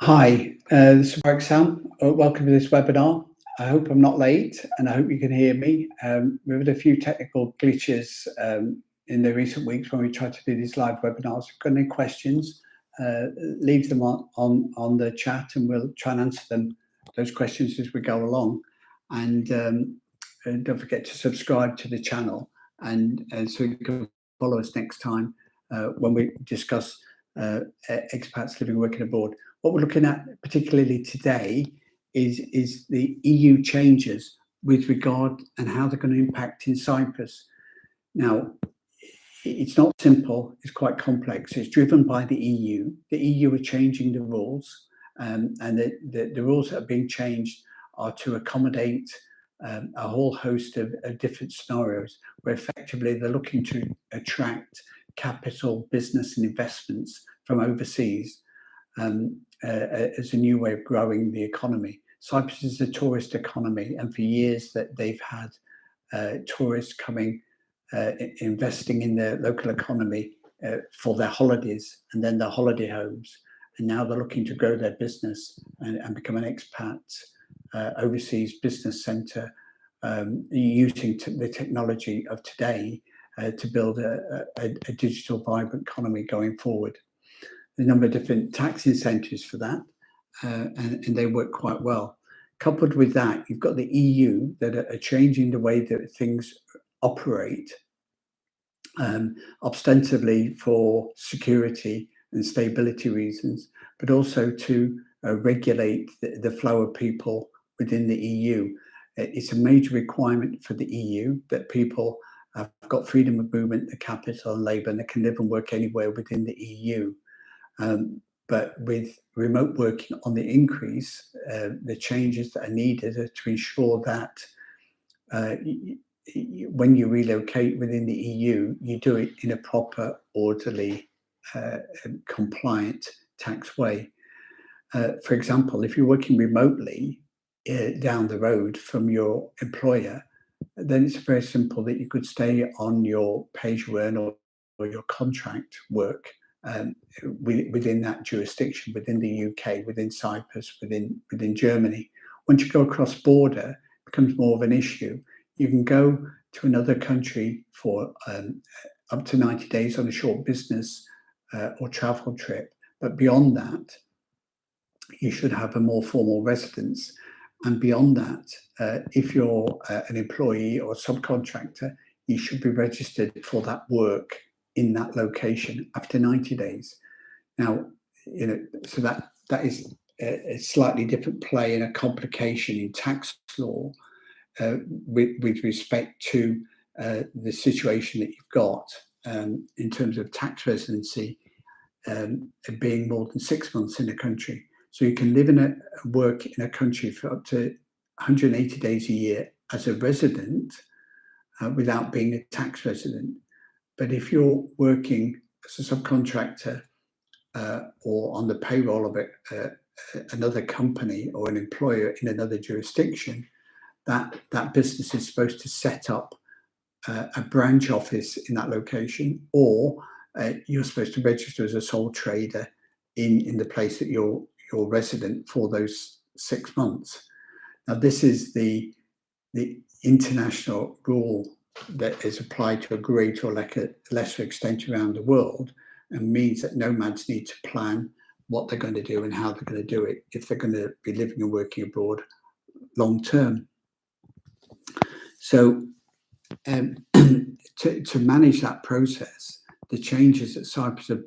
Hi, this is Mark Sam. Welcome to this webinar. I hope I'm not late and I hope you can hear me. We've had a few technical glitches in the recent weeks when we tried to do these live webinars. If you've got any questions, leave them on the chat and we'll try and answer those questions as we go along. And don't forget to subscribe to the channel and so you can follow us next time when we discuss expats living and working abroad. What we're looking at particularly today is the EU changes with regard and how they're going to impact in Cyprus. Now, it's not simple, it's quite complex. It's driven by the EU. The EU are changing the rules, and the rules that are being changed are to accommodate a whole host of different scenarios where effectively they're looking to attract capital, business and investments from overseas as a new way of growing the economy. Cyprus is a tourist economy, and for years that they've had tourists coming, investing in the local economy for their holidays and then their holiday homes. And now they're looking to grow their business and become an expat overseas business centre using the technology of today to build a digital vibrant economy going forward. A number of different tax incentives for that, and they work quite well. Coupled with that, you've got the EU that are changing the way that things operate, ostensibly for security and stability reasons, but also to regulate the flow of people within the EU. It's a major requirement for the EU that people have got freedom of movement, the capital and labour, and they can live and work anywhere within the EU. But with remote working on the increase, the changes that are needed are to ensure that when you relocate within the EU, you do it in a proper, orderly, compliant tax way. For example, if you're working remotely down the road from your employer, then it's very simple that you could stay on your pay-as-you-earn or your contract work within that jurisdiction, within the UK, within Cyprus, within Germany. Once you go across border, it becomes more of an issue. You can go to another country for up to 90 days on a short business or travel trip, but beyond that, you should have a more formal residence. And beyond that, if you're an employee or a subcontractor, you should be registered for that work in that location after 90 days. Now, so that is a slightly different play and a complication in tax law with respect to the situation that you've got in terms of tax residency being more than 6 months in a country. So you can live and work in a country for up to 180 days a year as a resident without being a tax resident. But if you're working as a subcontractor or on the payroll of another company or an employer in another jurisdiction, that business is supposed to set up a branch office in that location, or you're supposed to register as a sole trader in the place that you're resident for those 6 months. Now, this is the international rule that is applied to a greater or lesser extent around the world, and means that nomads need to plan what they're going to do and how they're going to do it if they're going to be living and working abroad long term. So to manage that process, the changes that Cyprus are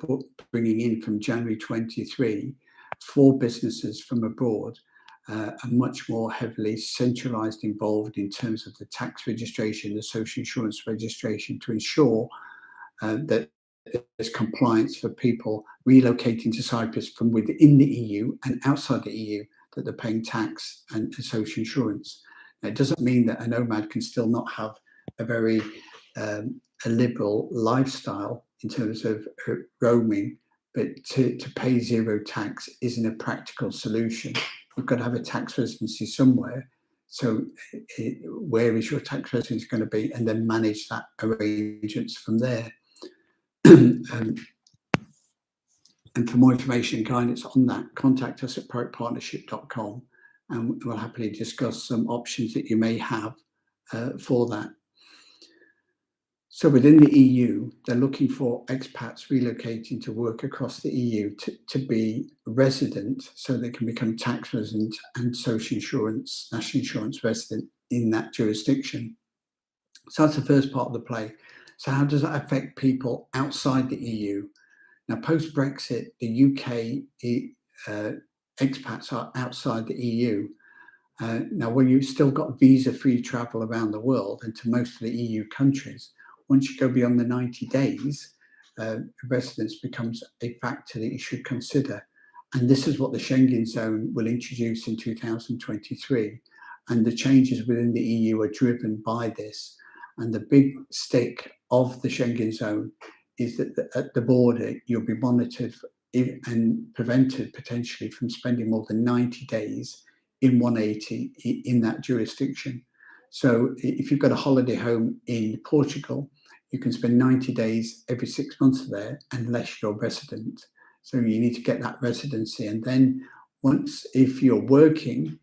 bringing in from January 23 for businesses from abroad are much more heavily centralised, involved in terms of the tax registration, the social insurance registration, to ensure that there's compliance for people relocating to Cyprus from within the EU and outside the EU, that they're paying tax and social insurance. Now, it doesn't mean that a nomad can still not have a very a liberal lifestyle in terms of roaming, but to pay zero tax isn't a practical solution. You've got to have a tax residency somewhere. So where is your tax residency going to be? And then manage that arrangements from there. And And for more information and guidance on that, contact us at proactpartnership.com, and we'll happily discuss some options that you may have for that. So within the EU, they're looking for expats relocating to work across the EU to be resident, so they can become tax resident and social insurance, national insurance resident in that jurisdiction. So that's the first part of the play. So how does that affect people outside the EU? Now, post-Brexit, the UK expats are outside the EU. Now, when you've still got visa-free travel around the world and to most of the EU countries, once you go beyond the 90 days, residence becomes a factor that you should consider. And this is what the Schengen zone will introduce in 2023. And the changes within the EU are driven by this. And the big stick of the Schengen zone is that at the border, you'll be monitored and prevented potentially from spending more than 90 days in 180 in that jurisdiction. So if you've got a holiday home in Portugal, you can spend 90 days every 6 months there unless you're resident. So you need to get that residency. And then if you're working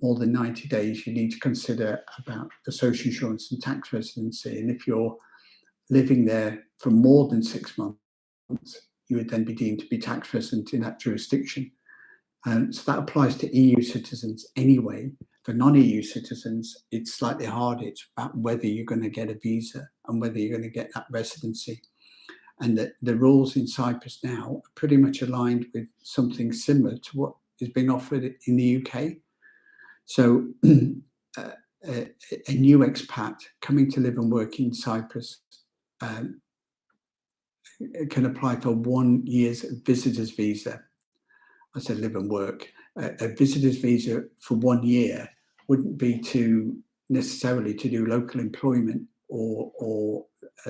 more than 90 days, you need to consider about the social insurance and tax residency. And if you're living there for more than 6 months, you would then be deemed to be tax resident in that jurisdiction. So that applies to EU citizens anyway. For non-EU citizens, it's slightly harder. It's about whether you're going to get a visa and whether you're going to get that residency. And the rules in Cyprus now are pretty much aligned with something similar to what is being offered in the UK. So a new expat coming to live and work in Cyprus can apply for 1 year's visitor's visa. I said live and work. A visitor's visa for 1 year wouldn't be necessarily to do local employment or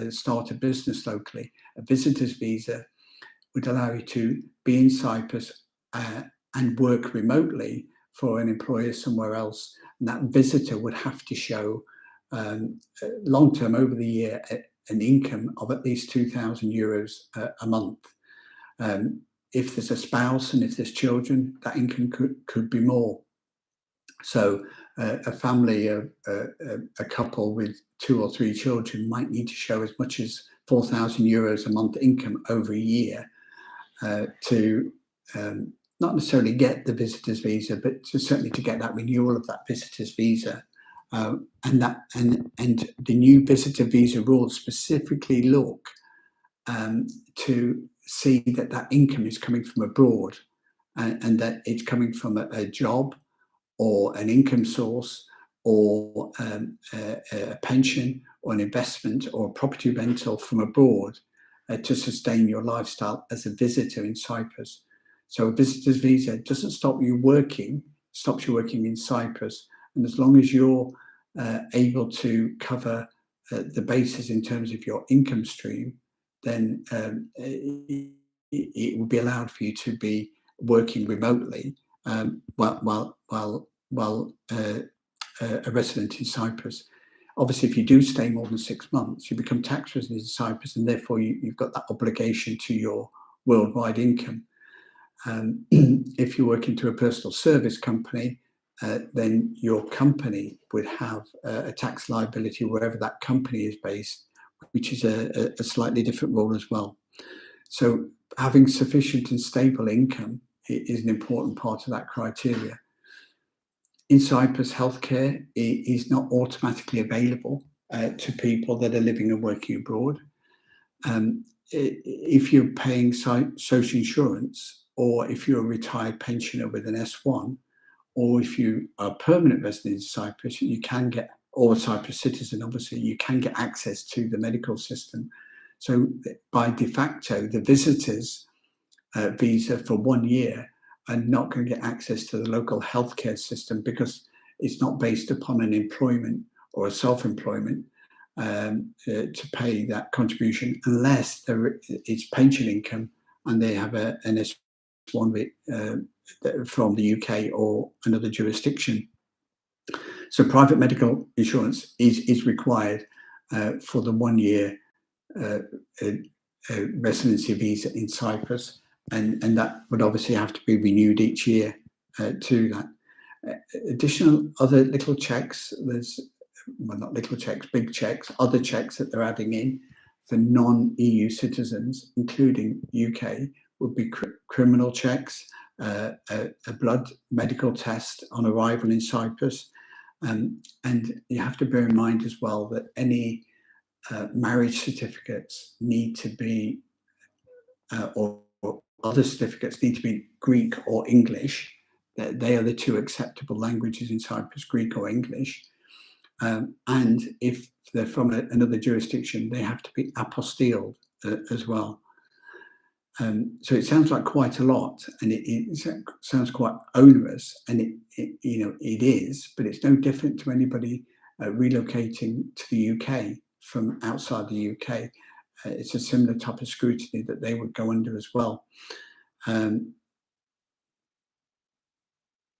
start a business locally. A visitor's visa would allow you to be in Cyprus and work remotely for an employer somewhere else. And that visitor would have to show long-term over the year an income of at least €2,000 a month. If there's a spouse and if there's children, that income could be more. So a family, a couple with 2 or 3 children might need to show as much as €4,000 a month income over a year to not necessarily get the visitor's visa, but certainly to get that renewal of that visitor's visa. And the new visitor visa rules specifically look to see that income is coming from abroad and that it's coming from a job or an income source or a pension or an investment or a property rental from abroad to sustain your lifestyle as a visitor in Cyprus. So a visitor's visa doesn't stop you working, stops you working in Cyprus. And as long as you're able to cover the basis in terms of your income stream, then it will be allowed for you to be working remotely while a resident in Cyprus. Obviously, if you do stay more than 6 months, you become tax resident in Cyprus, and therefore you've got that obligation to your worldwide income. If you're working to a personal service company, then your company would have a tax liability wherever that company is based, which is a slightly different rule as well. So having sufficient and stable income is an important part of that criteria. In Cyprus, healthcare is not automatically available to people that are living and working abroad. If you're paying social insurance, or if you're a retired pensioner with an S1, or if you are a permanent resident in Cyprus, you can get, or a Cyprus citizen, obviously, you can get access to the medical system. So by de facto, the visitor's visa for 1 year are not going to get access to the local healthcare system because it's not based upon an employment or a self-employment to pay that contribution unless it's pension income and they have an S1 from the UK or another jurisdiction. So private medical insurance is required for the 1 year residency visa in Cyprus. and that would obviously have to be renewed each year to that. Additional other little checks, there's, well, not little checks, big checks, other checks that they're adding in for non-EU citizens, including UK, would be criminal checks, a blood medical test on arrival in Cyprus. And you have to bear in mind as well that any marriage certificates need to be, or other certificates need to be Greek or English. They are the two acceptable languages in Cyprus, Greek or English. And if they're from another jurisdiction, they have to be apostilled as well. So it sounds like quite a lot, and it sounds quite onerous, and it is, but it's no different to anybody relocating to the UK from outside the UK. It's a similar type of scrutiny that they would go under as well.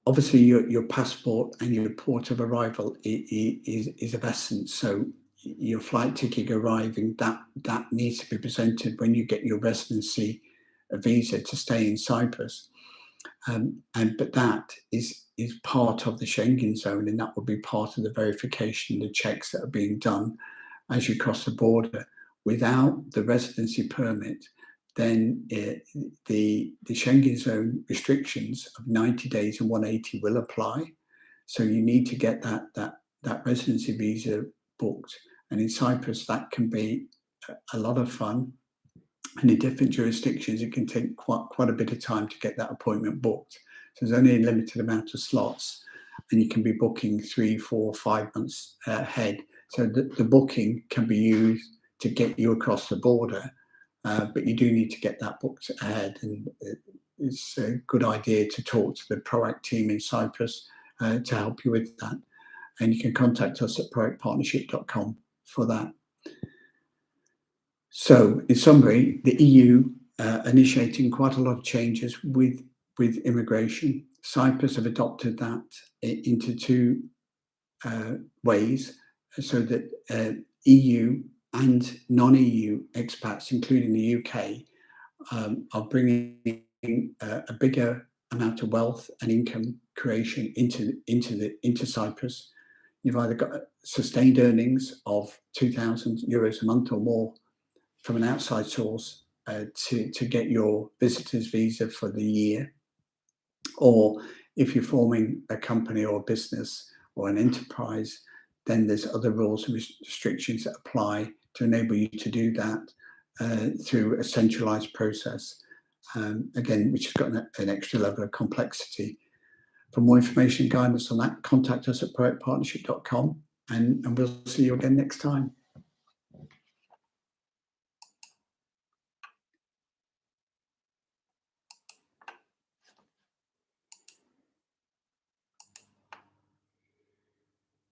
Obviously, your passport and your port of arrival is of essence. So your flight ticket arriving, that needs to be presented when you get your residency visa to stay in Cyprus. But that is part of the Schengen zone, and that will be part of the verification, the checks that are being done as you cross the border. Without the residency permit, then the Schengen zone restrictions of 90 days and 180 will apply. So you need to get that residency visa booked. And in Cyprus, that can be a lot of fun. And in different jurisdictions, it can take quite a bit of time to get that appointment booked. So there's only a limited amount of slots, and you can be booking 3, 4, 5 months ahead. So the booking can be used to get you across the border, but you do need to get that booked ahead. And it's a good idea to talk to the PROACT team in Cyprus to help you with that. And you can contact us at proactpartnership.com for that. So, in summary, the EU initiating quite a lot of changes with immigration. Cyprus have adopted that into two ways, so that EU and non-EU expats, including the UK, are bringing a bigger amount of wealth and income creation into Cyprus. You've either got sustained earnings of €2,000 a month or more from an outside source to get your visitor's visa for the year, or if you're forming a company or a business or an enterprise, then there's other rules and restrictions that apply to enable you to do that through a centralized process, again, which has got an extra level of complexity. For more information and guidance on that, contact us at proactpartnership.com, and we'll see you again next time.